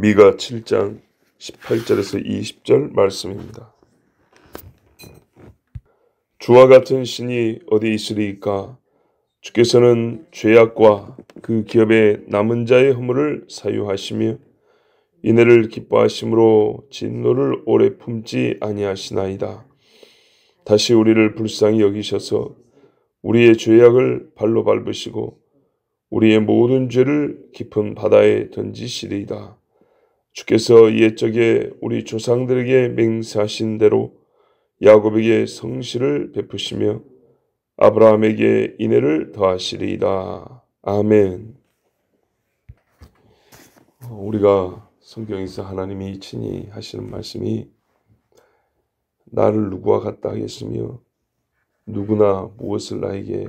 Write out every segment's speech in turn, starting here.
미가 7장 18절에서 20절 말씀입니다. 주와 같은 신이 어디 있으리이까? 주께서는 죄악과 그 기업의 남은 자의 허물을 사유하시며 이내를 기뻐하심으로 진노를 오래 품지 아니하시나이다. 다시 우리를 불쌍히 여기셔서 우리의 죄악을 발로 밟으시고 우리의 모든 죄를 깊은 바다에 던지시리이다. 주께서 옛적에 우리 조상들에게 맹세하신 대로 야곱에게 성실을 베푸시며 아브라함에게 인애를 더하시리이다. 아멘. 우리가 성경에서 하나님이 친히 하시는 말씀이 나를 누구와 같다 하겠으며 누구나 무엇을 나에게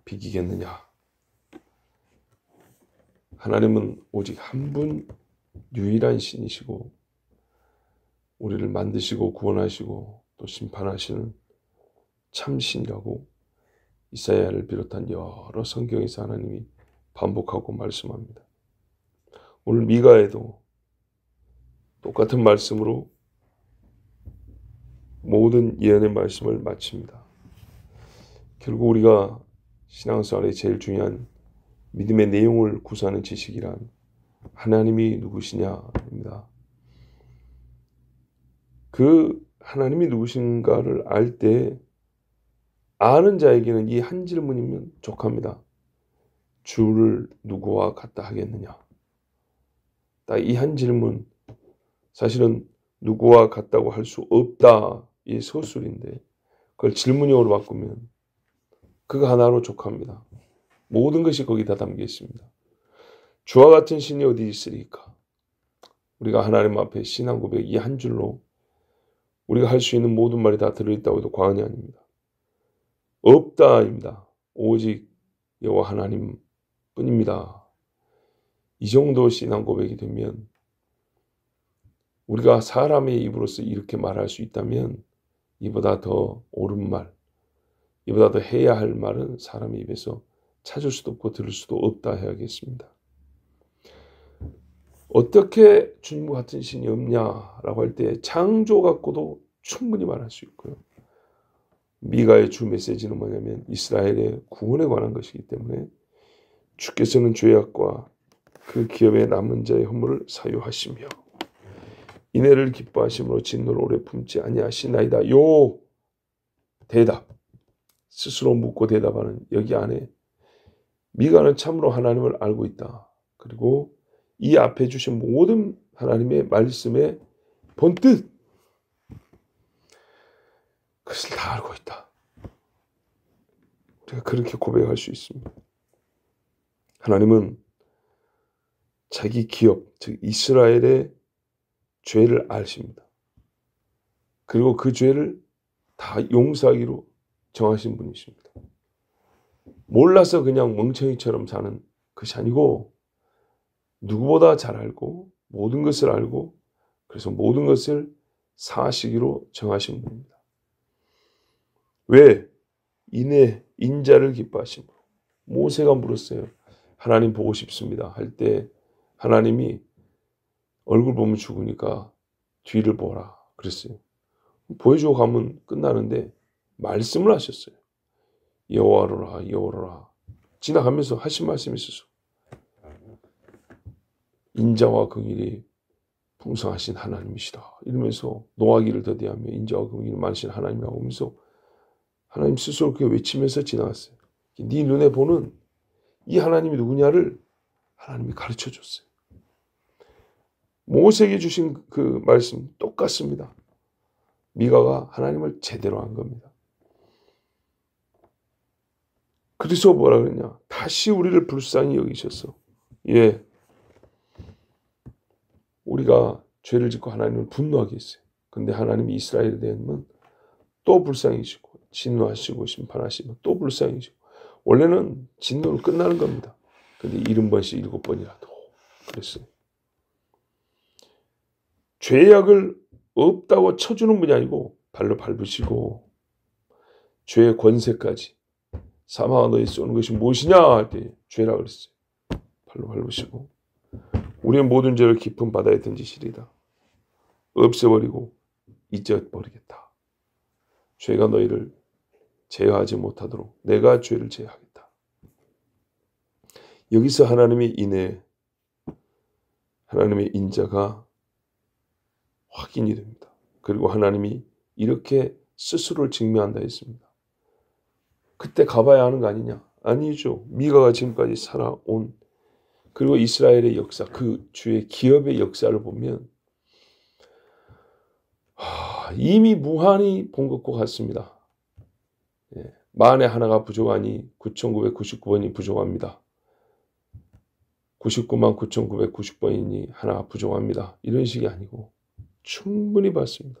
비기겠느냐. 하나님은 오직 한 분 유일한 신이시고 우리를 만드시고 구원하시고 또 심판하시는 참신이라고 이사야를 비롯한 여러 성경에서 하나님이 반복하고 말씀합니다. 오늘 미가에도 똑같은 말씀으로 모든 예언의 말씀을 마칩니다. 결국 우리가 신앙생활에 제일 중요한 믿음의 내용을 구사하는 지식이란 하나님이 누구시냐입니다. 그 하나님이 누구신가를 알 때 아는 자에게는 이 한 질문이면 족합니다. 주를 누구와 같다 하겠느냐. 딱 이 한 질문, 사실은 누구와 같다고 할 수 없다 이 서술인데 그걸 질문형으로 바꾸면 그거 하나로 족합니다. 모든 것이 거기 다 담겨 있습니다. 주와 같은 신이 어디 있으리까? 우리가 하나님 앞에 신앙 고백 이 한 줄로 우리가 할 수 있는 모든 말이 다 들어있다고 해도 과언이 아닙니다. 없다입니다. 오직 여호와 하나님 뿐입니다. 이 정도 신앙 고백이 되면 우리가 사람의 입으로서 이렇게 말할 수 있다면 이보다 더 옳은 말, 이보다 더 해야 할 말은 사람의 입에서 찾을 수도 없고 들을 수도 없다 해야겠습니다. 어떻게 주님과 같은 신이 없냐라고 할 때 창조 갖고도 충분히 말할 수 있고요. 미가의 주 메시지는 뭐냐면 이스라엘의 구원에 관한 것이기 때문에 주께서는 죄악과 그 기업의 남은 자의 허물을 사유하시며 인애를 기뻐하심으로 진노를 오래 품지 아니하시나이다. 요 대답, 스스로 묻고 대답하는 여기 안에 미가는 참으로 하나님을 알고 있다. 그리고 이 앞에 주신 모든 하나님의 말씀의 본뜻 그것을 다 알고 있다. 우리가 그렇게 고백할 수 있습니다. 하나님은 자기 기업, 즉 이스라엘의 죄를 아십니다. 그리고 그 죄를 다 용서하기로 정하신 분이십니다. 몰라서 그냥 멍청이처럼 사는 것이 아니고 누구보다 잘 알고 모든 것을 알고 그래서 모든 것을 사하시기로 정하신 분입니다. 왜? 인애, 인자를 기뻐하심으로. 모세가 물었어요. 하나님 보고 싶습니다. 할 때 하나님이 얼굴 보면 죽으니까 뒤를 보라 그랬어요. 보여주고 가면 끝나는데 말씀을 하셨어요. 여호와로라 여호와로라. 지나가면서 하신 말씀이 있었어. 인자와 긍휼이 풍성하신 하나님이시다. 이러면서 노하기를 더디하며 인자와 긍휼이 많으신 하나님이라고 하면서 하나님 스스로 그렇게 외치면서 지나갔어요. 네 눈에 보는 이 하나님이 누구냐를 하나님이 가르쳐 줬어요. 모세에게 주신 그 말씀 똑같습니다. 미가가 하나님을 제대로 한 겁니다. 그래서 뭐라 그러냐. 다시 우리를 불쌍히 여기셔서 우리가 죄를 짓고 하나님을 분노하게 했어요. 근데 하나님이 이스라엘에 대한 또 불쌍히시고 진노하시고 심판하시고 또 불쌍히시고 원래는 진노로 끝나는 겁니다. 근데 70번씩 7번이라도 그랬어요. 죄악을 없다고 쳐주는 분이 아니고 발로 밟으시고 죄의 권세까지 사망한 너희 쏘는 것이 무엇이냐 할 때 죄라 그랬어요. 발로 밟으시고 우리의 모든 죄를 깊은 바다에 던지시리다. 없애버리고 잊어버리겠다. 죄가 너희를 제어하지 못하도록 내가 죄를 제어하겠다. 여기서 하나님의 인애, 하나님의 인자가 확인이 됩니다. 그리고 하나님이 이렇게 스스로를 증명한다 했습니다. 그때 가봐야 하는 거 아니냐? 아니죠. 미가가 지금까지 살아온 그리고 이스라엘의 역사, 그 주의 기업의 역사를 보면 이미 무한히 본 것과 같습니다. 만에 하나가 부족하니 9,999번이 부족합니다. 99만 9,990번이니 하나가 부족합니다. 이런 식이 아니고 충분히 봤습니다.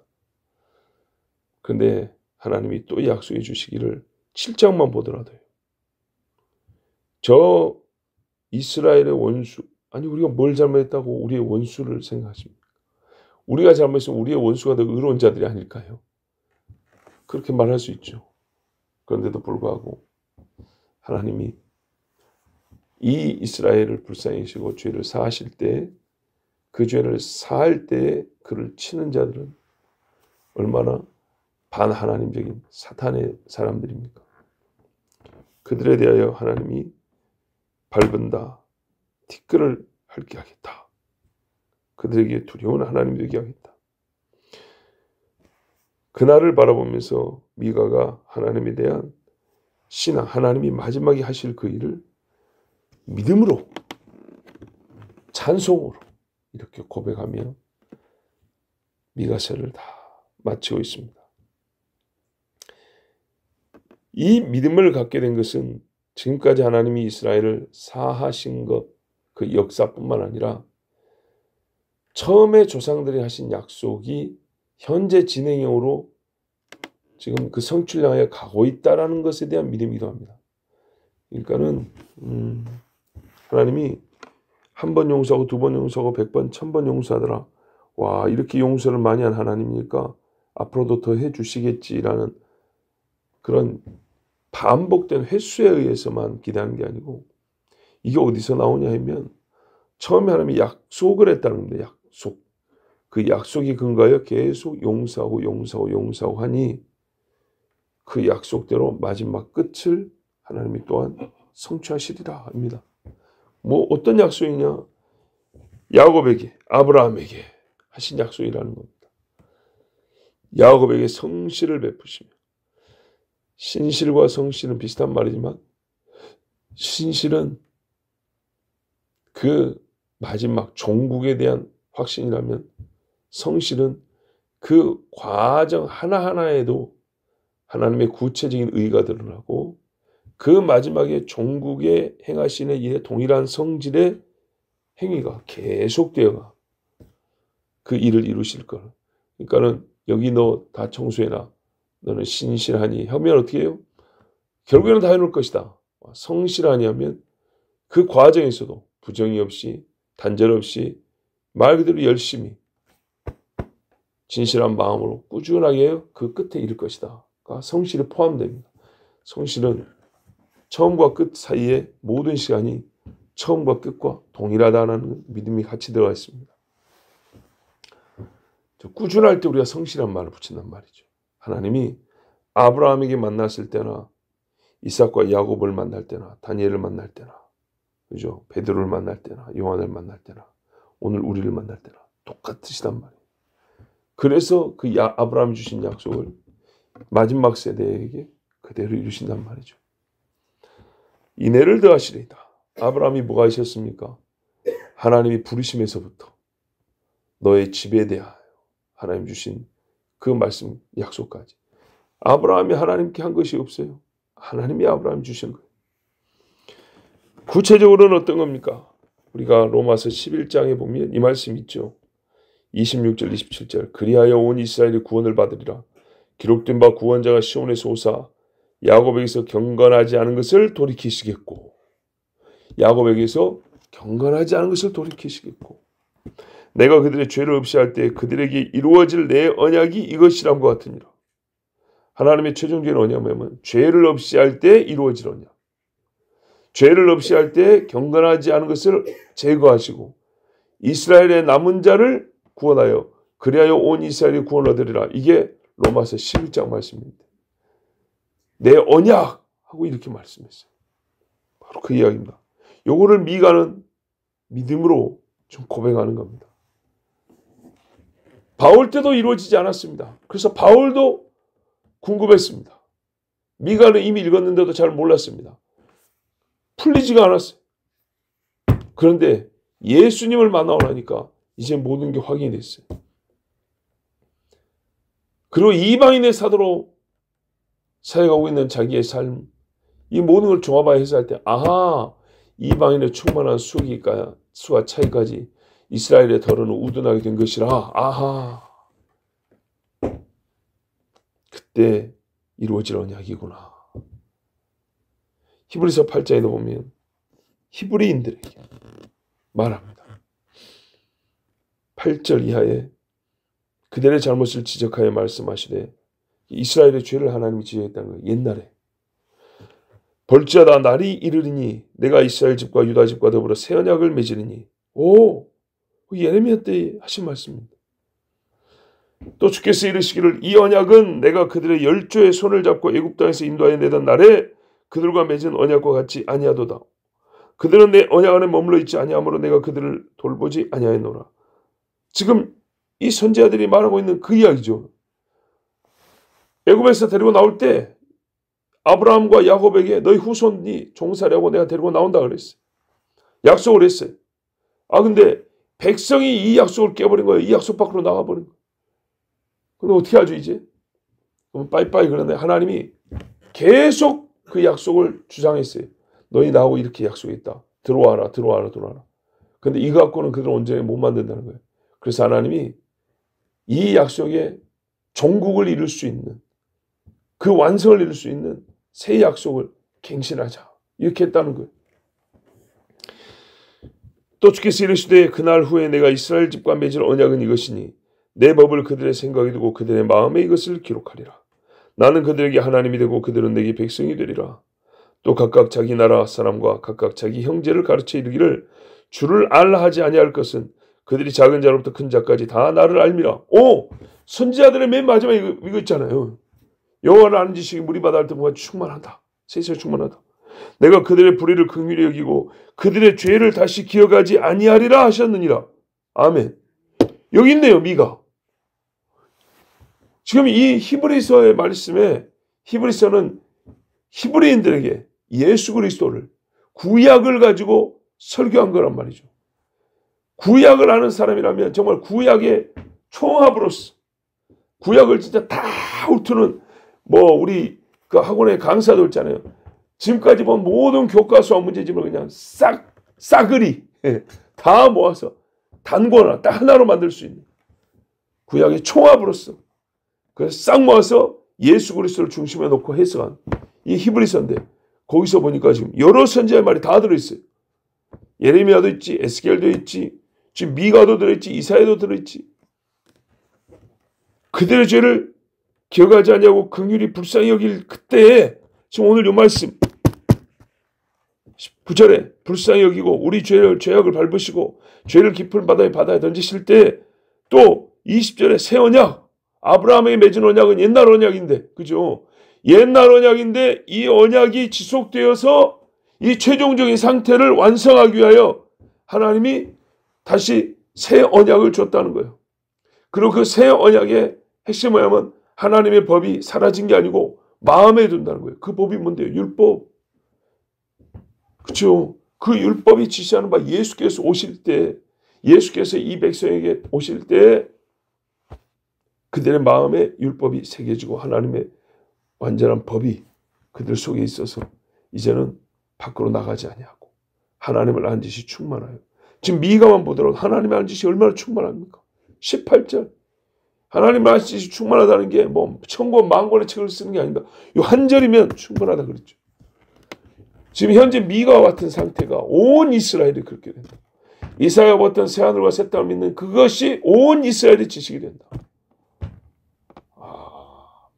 그런데 하나님이 또 약속해 주시기를 7장만 보더라도요. 저 이스라엘의 원수, 아니 우리가 뭘 잘못했다고 우리의 원수를 생각하십니까? 우리가 잘못했으면 우리의 원수가 더 의로운 자들이 아닐까요? 그렇게 말할 수 있죠. 그런데도 불구하고 하나님이 이 이스라엘을 불쌍히 여기시고 죄를 사하실 때, 그 죄를 사할 때 그를 치는 자들은 얼마나 반하나님적인 사탄의 사람들입니까? 그들에 대하여 하나님이 밟은다, 티끌을 핥게 하겠다. 그들에게 두려운 하나님이 되게 하겠다. 그날을 바라보면서 미가가 하나님에 대한 신앙, 하나님이 마지막에 하실 그 일을 믿음으로, 찬송으로 이렇게 고백하며 미가서를 다 마치고 있습니다. 이 믿음을 갖게 된 것은 지금까지 하나님이 이스라엘을 사하신 것, 그 역사뿐만 아니라 처음에 조상들이 하신 약속이 현재 진행형으로 지금 그 성취를 향해 가고 있다는 것에 대한 믿음이기도 합니다. 그러니까는 하나님이 한 번 용서하고 두 번 용서하고 100번, 1000번 용서하더라. 와, 이렇게 용서를 많이 한 하나님이니까 앞으로도 더 해주시겠지라는 그런 반복된 횟수에 의해서만 기대하는 게 아니고, 이게 어디서 나오냐 하면 처음에 하나님이 약속을 했다는 겁니다. 약속. 그 약속이 근거하여 계속 용서하고 용서하고 용서하고 하니 그 약속대로 마지막 끝을 하나님이 또한 성취하시리라 합니다. 뭐 어떤 약속이냐? 야곱에게, 아브라함에게 하신 약속이라는 겁니다. 야곱에게 성실을 베푸시며, 신실과 성실은 비슷한 말이지만 신실은 그 마지막 종국에 대한 확신이라면 성실은 그 과정 하나하나에도 하나님의 구체적인 의가 드러나고 그 마지막에 종국에 행하시는 일에 동일한 성질의 행위가 계속되어가 그 일을 이루실 거라. 그러니까는 여기 너 다 청소해라. 너는 신실하니 하면 어떻게 해요? 결국에는 다 해놓을 것이다. 성실하니 하면 그 과정에서도 부정이 없이 단절 없이 말 그대로 열심히 진실한 마음으로 꾸준하게 그 끝에 이를 것이다. 성실이 포함됩니다. 성실은 처음과 끝 사이에 모든 시간이 처음과 끝과 동일하다는 믿음이 같이 들어가 있습니다. 꾸준할 때 우리가 성실한 말을 붙인단 말이죠. 하나님이 아브라함에게 만났을 때나 이삭과 야곱을 만날 때나 다니엘을 만날 때나, 그죠? 베드로를 만날 때나 요한을 만날 때나 오늘 우리를 만날 때나 똑같으시단 말이에요. 그래서 그 아브라함이 주신 약속을 마지막 세대에게 그대로 이루신단 말이죠. 인애를 더하시리이다. 아브라함이 뭐가 하셨습니까? 하나님이 부르심에서부터 너의 집에 대하여 하나님 주신 그 말씀 약속까지. 아브라함이 하나님께 한 것이 없어요. 하나님이 아브라함 주신 거예요. 구체적으로는 어떤 겁니까? 우리가 로마서 11장에 보면 이 말씀 있죠. 26절 27절 그리하여 온 이스라엘이 구원을 받으리라. 기록된 바 구원자가 시온에서 오사 야곱에게서 경건하지 않은 것을 돌이키시겠고, 야곱에게서 경건하지 않은 것을 돌이키시겠고, 내가 그들의 죄를 없이 할 때 그들에게 이루어질 내 언약이 이것이란과 같으니라. 하나님의 최종적인 언약은 죄를 없이 할 때 이루어질 언약. 죄를 없이 할 때 경건하지 않은 것을 제거하시고 이스라엘의 남은 자를 구원하여 그리하여 온 이스라엘이 구원 얻으리라. 이게 로마서 11장 말씀입니다. 내 언약 하고 이렇게 말씀했어요. 바로 그 이야기입니다. 요거를 미가는 믿음으로 좀 고백하는 겁니다. 바울 때도 이루어지지 않았습니다. 그래서 바울도 궁금했습니다. 미가는 이미 읽었는데도 잘 몰랐습니다. 풀리지가 않았어요. 그런데 예수님을 만나고 나니까 이제 모든 게 확인이 됐어요. 그리고 이방인의 사도로 사역하고 있는 자기의 삶, 이 모든 걸 종합하여 해석할 때 아하, 이방인의 충만한 수와 차이까지 이스라엘의 덜은 우둔하게 된 것이라. 아하, 그때 이루어질 언약이구나. 히브리서 8장에도 보면 히브리인들에게 말합니다. 8절 이하에 그들의 잘못을 지적하여 말씀하시되 이스라엘의 죄를 하나님이 지적했다는 거예요. 옛날에 벌지어다 날이 이르리니 내가 이스라엘 집과 유다 집과 더불어 새 언약을 맺으리니. 오, 예레미야 때 하신 말씀입니다. 또 주께서 이르시기를 이 언약은 내가 그들의 열조의 손을 잡고 애굽 땅에서 인도하여 내던 날에 그들과 맺은 언약과 같지 아니하도다. 그들은 내 언약 안에 머물러 있지 아니하므로 내가 그들을 돌보지 아니하였노라. 지금 이 선지자들이 말하고 있는 그 이야기죠. 애굽에서 데리고 나올 때 아브라함과 야곱에게 너희 후손이 종살이하고 내가 데리고 나온다 그랬어요. 약속을 했어요. 근데 백성이 이 약속을 깨버린 거예요. 이 약속 밖으로 나가버린 거예요. 그럼 어떻게 하죠 이제? 그럼 빠이빠이. 그런데 하나님이 계속 그 약속을 주장했어요. 너희 나하고 이렇게 약속했다. 들어와라. 근데 이거 갖고는 그들은 온전히 못 만든다는 거예요. 그래서 하나님이 이 약속에 종국을 이룰 수 있는, 그 완성을 이룰 수 있는 새 약속을 갱신하자. 이렇게 했다는 거예요. 또 주께서 이르시되 그날 후에 내가 이스라엘 집과 맺을 언약은 이것이니 내 법을 그들의 생각에 두고 그들의 마음에 이것을 기록하리라. 나는 그들에게 하나님이 되고 그들은 내게 백성이 되리라. 또 각각 자기 나라 사람과 각각 자기 형제를 가르쳐 이르기를 주를 알라 하지 아니할 것은 그들이 작은 자로부터 큰 자까지 다 나를 알미라. 오! 선지자들의 맨 마지막에 이거 있잖아요. 여호와를 아는 지식이 물이 바다를 듯 충만하다. 세상에 충만하다. 내가 그들의 불의를 긍휼히 여기고 그들의 죄를 다시 기억하지 아니하리라 하셨느니라. 아멘. 여기 있네요. 미가. 지금 이 히브리서의 말씀에 히브리서는 히브리인들에게 예수 그리스도를 구약을 가지고 설교한 거란 말이죠. 구약을 아는 사람이라면 정말 구약의 총합으로서 구약을 진짜 다 훑는 우리 그 학원의 강사들 있잖아요. 지금까지 본 모든 교과서와 문제집을 그냥 싸그리 다 모아서 단권화 딱 하나로 만들 수 있는 구약의 총합으로서 그래서 싹 모아서 예수 그리스도를 중심에 놓고 해석한 이 히브리서인데 거기서 보니까 지금 여러 선지자의 말이 다 들어있어요. 예레미야도 있지, 에스겔도 있지, 지금 미가도 들어있지, 이사야도 들어있지. 그들의 죄를 기억하지 아니하고 긍휼히 불쌍히 여길 그때에 지금 오늘 이 말씀 9절에 불쌍히 여기고 우리 죄악을 밟으시고 죄를 깊은 바다에 던지실 때 또 20절에 새 언약 아브라함에게 맺은 언약은 옛날 언약인데 그죠? 옛날 언약인데 이 언약이 지속되어서 이 최종적인 상태를 완성하기 위하여 하나님이 다시 새 언약을 줬다는 거예요. 그리고 그 새 언약의 핵심은 뭐냐면 하나님의 법이 사라진 게 아니고 마음에 둔다는 거예요. 그 법이 뭔데요? 율법. 그렇죠? 그 율법이 지시하는 바 예수께서 오실 때 예수께서 이 백성에게 오실 때 그들의 마음에 율법이 새겨지고 하나님의 완전한 법이 그들 속에 있어서 이제는 밖으로 나가지 아니하고 하나님을 아는 지식이 충만하여. 지금 미가만 보더라도 하나님의 아는 지식이 얼마나 충만합니까? 18절 하나님의 아는 지식이 충만하다는 게 천권 만권의 책을 쓰는 게 아닙니다. 이 한 절이면 충분하다 그랬죠. 지금 현재 미가와 같은 상태가 온 이스라엘이 그렇게 된다. 이사야가 어떤 새하늘과 새 땅을 믿는 그것이 온 이스라엘의 지식이 된다.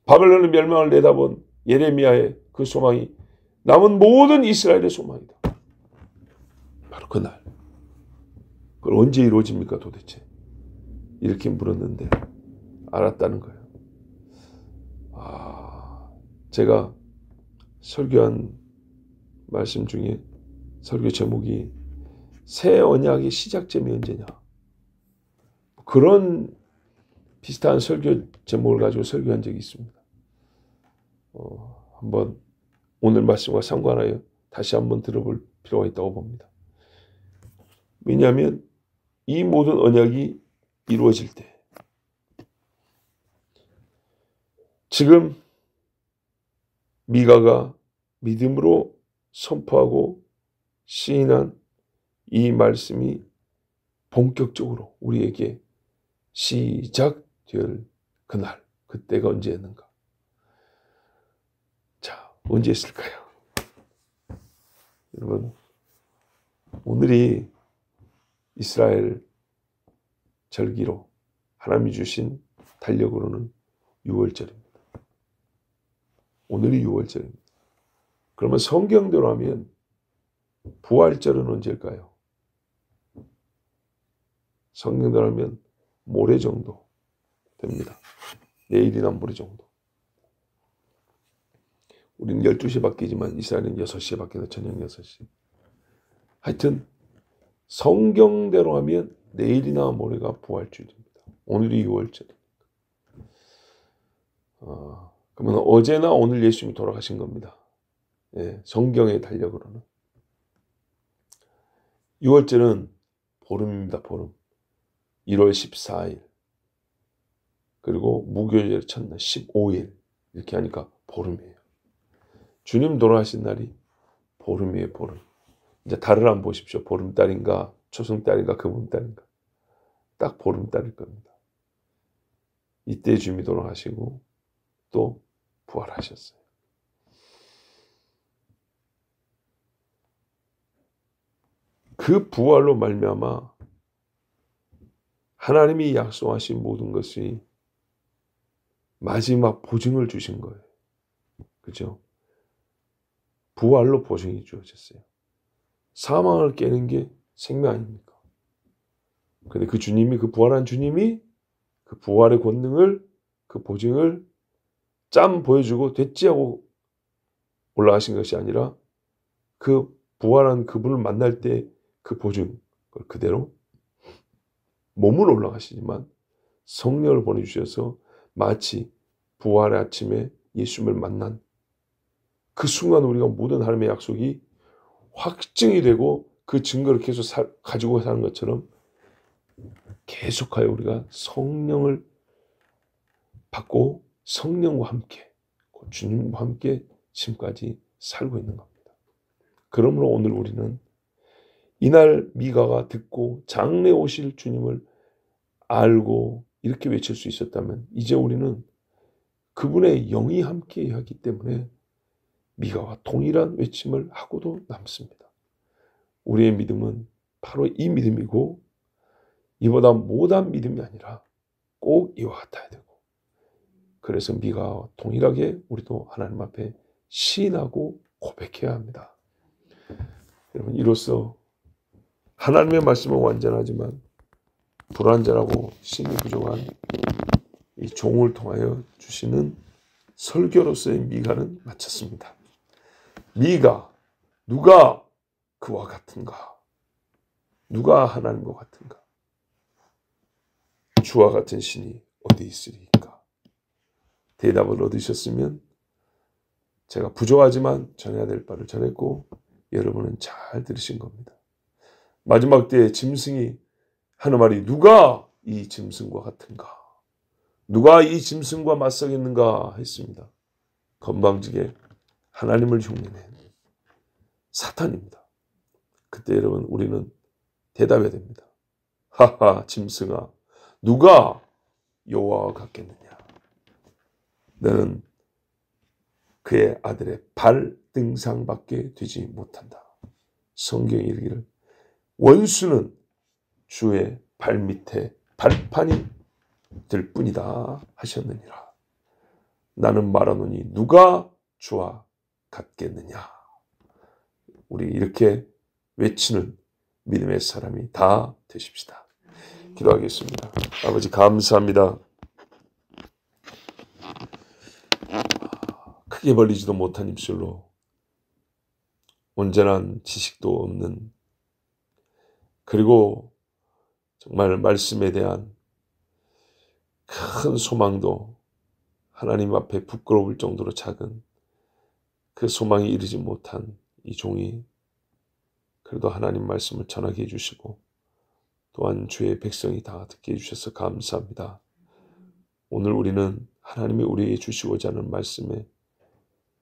바벨론의 멸망을 내다본 예레미야의 그 소망이 남은 모든 이스라엘의 소망이다. 바로 그날 그걸 언제 이루어집니까 도대체? 이렇게 물었는데 알았다는 거예요. 제가 설교한 말씀 중에 설교 제목이 새 언약의 시작점이 언제냐. 그런 비슷한 설교 제목을 가지고 설교한 적이 있습니다. 한번 오늘 말씀과 상관하여 다시 한번 들어볼 필요가 있다고 봅니다. 왜냐하면 이 모든 언약이 이루어질 때 지금 미가가 믿음으로 선포하고 시인한 이 말씀이 본격적으로 우리에게 시작될 그날, 그때가 언제였는가? 자, 언제였을까요? 여러분, 오늘이 이스라엘 절기로 하나님이 주신 달력으로는 6월절입니다. 오늘이 6월절입니다. 그러면 성경대로 하면 부활절은 언제일까요? 성경대로 하면 모레 정도 됩니다. 내일이나 모레 정도. 우리는 12시에 바뀌지만 이스라엘은 6시에 바뀌어서 저녁 6시. 하여튼 성경대로 하면 내일이나 모레가 부활주일입니다. 오늘이 6월절입니다. 그러면 어제나 오늘 예수님이 돌아가신 겁니다. 예, 성경의 달력으로는. 6월절은 보름입니다. 보름. 1월 14일. 그리고 무교절 첫날 15일. 이렇게 하니까 보름이에요. 주님 돌아가신 날이 보름이에요. 보름. 이제 달을 한번 보십시오. 보름달인가 초승달인가 금음달인가. 딱 보름달일 겁니다. 이때 주님이 돌아가시고 또 부활하셨어요. 그 부활로 말미암아 하나님이 약속하신 모든 것이 마지막 보증을 주신 거예요. 그죠? 부활로 보증이 주어졌어요. 사망을 깨는 게 생명 아닙니까? 근데 그 주님이, 그 부활한 주님이 그 부활의 권능을, 그 보증을 짬 보여주고 됐지 하고 올라가신 것이 아니라 그 부활한 그분을 만날 때 그 보증, 그걸 그대로 몸은 올라가시지만 성령을 보내주셔서 마치 부활의 아침에 예수님을 만난 그 순간 우리가 모든 하나님의 약속이 확증이 되고 그 증거를 계속 가지고 사는 것처럼 계속하여 우리가 성령을 받고 성령과 함께 주님과 함께 지금까지 살고 있는 겁니다. 그러므로 오늘 우리는 이날 미가가 듣고 장래 오실 주님을 알고 이렇게 외칠 수 있었다면 이제 우리는 그분의 영이 함께 하기 때문에 미가와 동일한 외침을 하고도 남습니다. 우리의 믿음은 바로 이 믿음이고 이보다 못한 믿음이 아니라 꼭 이와 같아야 되고 그래서 미가와 동일하게 우리도 하나님 앞에 시인하고 고백해야 합니다. 여러분 이로써 하나님의 말씀은 완전하지만 불완전하고 신이 부족한 이 종을 통하여 주시는 설교로서의 미가는 마쳤습니다. 미가 누가 그와 같은가? 누가 하나님과 같은가? 주와 같은 신이 어디 있으리까? 대답을 얻으셨으면 제가 부족하지만 전해야 될 바를 전했고 여러분은 잘 들으신 겁니다. 마지막 때에 짐승이 하는 말이 누가 이 짐승과 같은가? 누가 이 짐승과 맞서겠는가 했습니다. 건방지게 하나님을 흉내낸 사탄입니다. 그때 여러분 우리는 대답해야 됩니다. 하하 짐승아 누가 여호와와 같겠느냐? 너는 그의 아들의 발등상밖에 되지 못한다. 성경이 이르기를 원수는 주의 발밑에 발판이 될 뿐이다 하셨느니라. 나는 말하노니 누가 주와 같겠느냐. 우리 이렇게 외치는 믿음의 사람이 다 되십시다. 기도하겠습니다. 아버지 감사합니다. 크게 벌리지도 못한 입술로 온전한 지식도 없는, 그리고 정말 말씀에 대한 큰 소망도 하나님 앞에 부끄러울 정도로 작은 그 소망이 이르지 못한 이 종이 그래도 하나님 말씀을 전하게 해주시고 또한 주의 백성이 다 듣게 해주셔서 감사합니다. 오늘 우리는 하나님이 우리에게 주시고자 하는 말씀의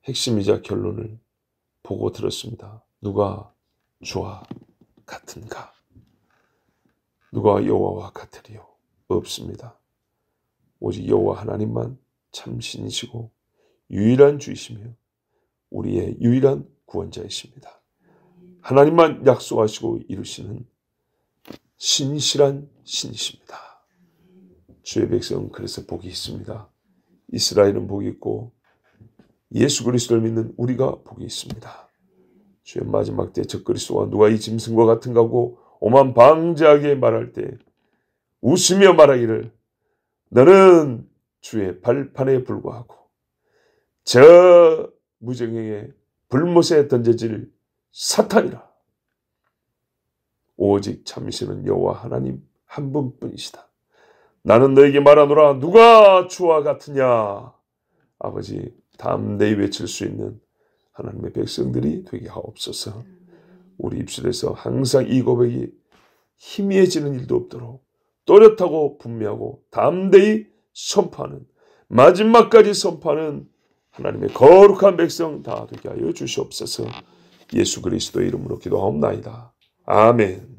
핵심이자 결론을 보고 들었습니다. 누가 주와 같은가? 누가 여호와와 같으리요? 없습니다. 오직 여호와 하나님만 참 신이시고 유일한 주이시며 우리의 유일한 구원자이십니다. 하나님만 약속하시고 이루시는 신실한 신이십니다. 주의 백성은 그래서 복이 있습니다. 이스라엘은 복이 있고 예수 그리스도를 믿는 우리가 복이 있습니다. 주의 마지막 때 적그리스도와 누가 이 짐승과 같은가 하고 오만 방자하게 말할 때 웃으며 말하기를 너는 주의 발판에 불과하고 저 무정행의 불못에 던져질 사탄이라. 오직 참으시는 여호와 하나님 한 분뿐이시다. 나는 너에게 말하노라 누가 주와 같으냐. 아버지 담대히 외칠 수 있는 하나님의 백성들이 되게 하옵소서. 우리 입술에서 항상 이 고백이 희미해지는 일도 없도록 또렷하고 분명하고 담대히 선포하는, 마지막까지 선포하는 하나님의 거룩한 백성 다 되게 하여 주시옵소서. 예수 그리스도의 이름으로 기도하옵나이다. 아멘.